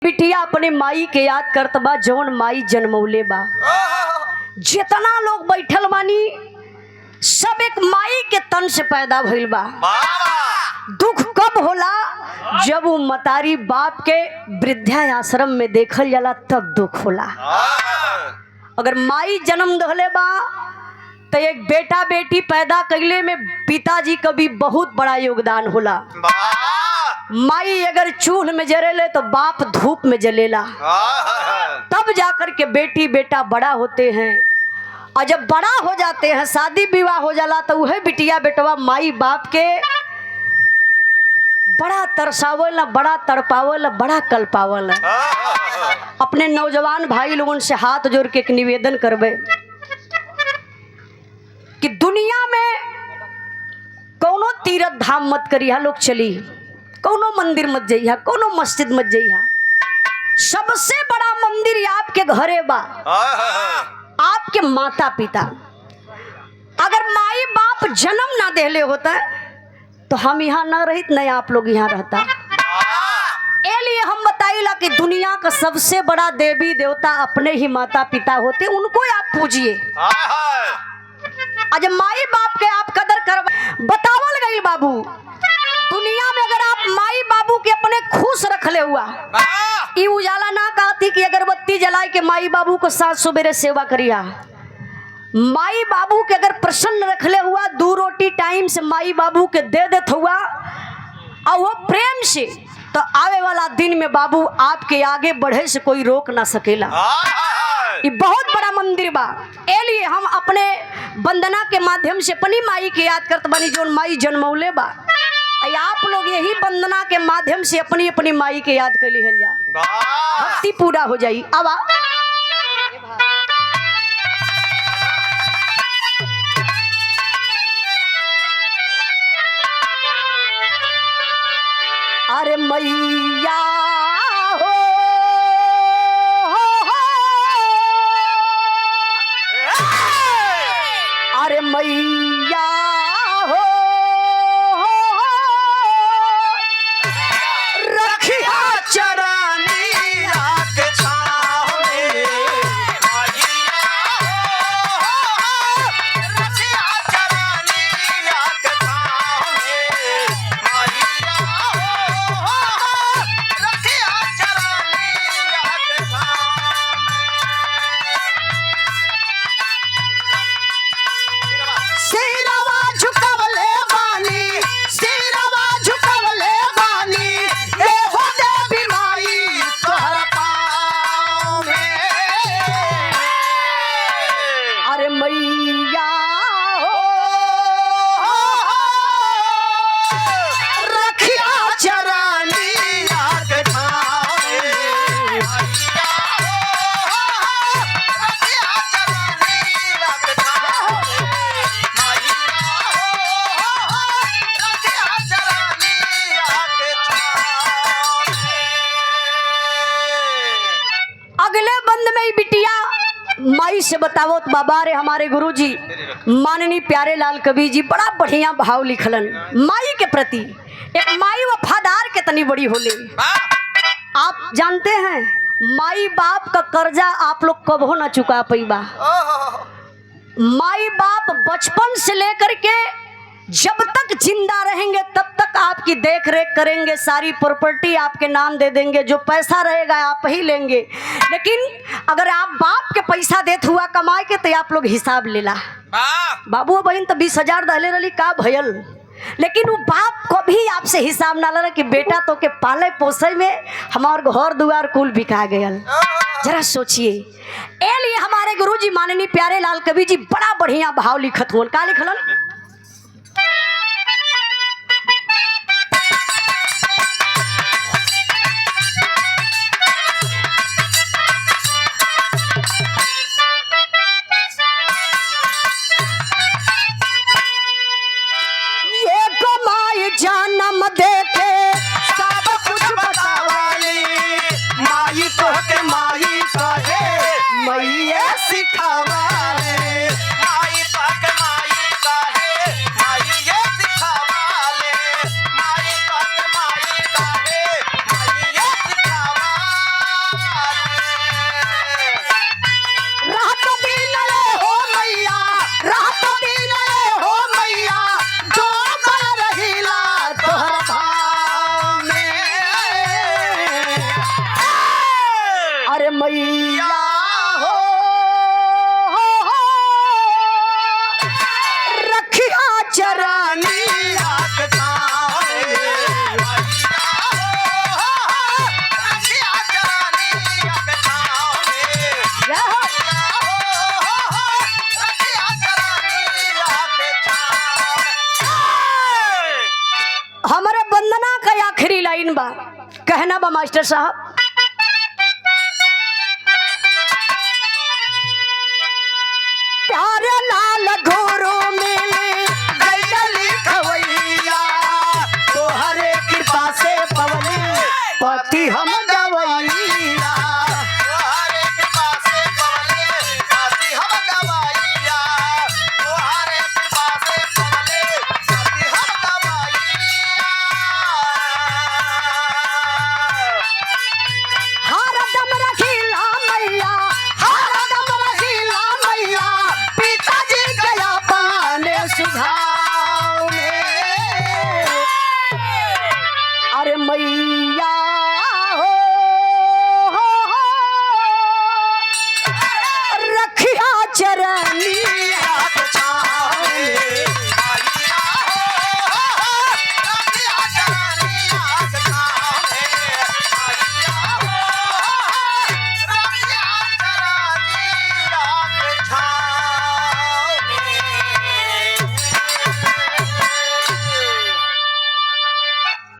बिटिया अपने माई के याद करत बा जौन माई जन्मौले बा। जितना लोग बैठल बानी सब एक माई के तन से पैदा भइल बा। दुख कब होला जब वो मतारी बाप के वृद्धाश्रम में देखल जाला तब दुख होला। अगर माई जन्म दहले बा तो एक बेटा बेटी पैदा कैले में पिताजी का भी बहुत बड़ा योगदान होला। माई अगर चूल्ह में जरेले तो बाप धूप में जलेला, तब जाकर के बेटी बेटा बड़ा होते हैं। और जब बड़ा हो जाते हैं शादी विवाह हो जाला तो वह बिटिया बेटवा माई बाप के बड़ा तरसावल, बड़ा तड़पावल, बड़ा कल्पावल। अपने नौजवान भाई लोगों से हाथ जोड़ के एक निवेदन करबे कि दुनिया में कोनो तीर्थ धाम मत करिया लोग चली, कोनो मंदिर मत जइहा, कोनो मस्जिद मत जइहा। सबसे बड़ा मंदिर आपके घरे बा, आपके माता पिता। अगर माई बाप जन्म ना देले होता तो हम यहाँ ना रहित, नहीं आप लोग यहाँ रहता। इसलिए हम बताइला कि दुनिया का सबसे बड़ा देवी देवता अपने ही माता पिता होते, उनको आप पूजिए। आज माई बाप के आप कदर कर बतावल गई बाबू। दुनिया में अगर आप माई बाबू के अपने खुश रखले हुआ, ये उजाला ना कहती कि अगरबत्ती जलाए के माई बाबू को साथ सवेरे सेवा करिया। माई बाबू के अगर प्रसन्न रखले हुआ, 2 रोटी टाइम से माई बाबू के दे देत हुआ और वो प्रेम से, तो आवे वाला दिन में बाबू आपके आगे बढ़े से कोई रोक ना सकेला। ये बहुत बड़ा मंदिर बा। एलिए हम अपने वंदना के माध्यम से अपनी माई के याद करत बनी जो माई जन्मौले बा। आप लोग यही वंदना के माध्यम से अपनी अपनी माई के याद कर लिहल जा, भक्ति पूरा हो जाई। अब अरे मैया हो, अरे मैया हो, रखिया चरनिया के छाव में, रखिया चरनिया के छाव में, रखिया चरनिया के छाव में। सिरवा झुकवले बानी, सिरवा झुकवले बानी, ए हो देवी माई तोहर पाँव में। अरे मैया हो, रखिया चरनिया के छाव में, रखिया चरनिया के छाव में। अगले बंद में ही बिटिया माई से बतावो तो बाबा रे हमारे गुरुजी माननीय प्यारे लाल कवि जी बड़ा बढ़िया भाव लिखलन माई के प्रति। एक माई वफादार के तनी बड़ी होले। आप जानते हैं माई बाप का कर्जा आप लोग कबो ना चुका पैबा। माई बाप बचपन से लेकर के जब तक जिंदा रहेंगे तब तक आपकी देख रेख करेंगे, सारी प्रॉपर्टी आपके नाम दे देंगे, जो पैसा रहेगा आप ही लेंगे। लेकिन अगर आप बाप के पैसा देत हुआ कमाए के तो आप लोग हिसाब लेला। बाबू बहन तो 20,000 दहले रही का भयल, लेकिन वो बाप को भी आपसे हिसाब ना लेना कि बेटा तो के पाले पोसे में हमार घर दुआर कुल बिका गयल। जरा सोचिए। एलिए हमारे गुरुजी माननीय प्यारे लाल कवि जी बड़ा बढ़िया भाव लिखत हुन। का लिखलन? ये कमाई जन्म देके सब कुछ बतावाली, माई तो के माई कहे मैया सिखावाले, माई तो के माई कहे कहना बा मास्टर साहब, प्यारे लाल गुरु मिले गैली खवैया, तोहरे कृपा से पवनी पति हम गवैया, तोहरे कृपा से पवले पति हम गवैया, तोहरे कृपा से पवले पति हम गवैया। हरदम रखिला मैया, हरदम रखिला मैया, पिताजी गया पाने सुझाव में। अरे मैया हो, रखिया चरनी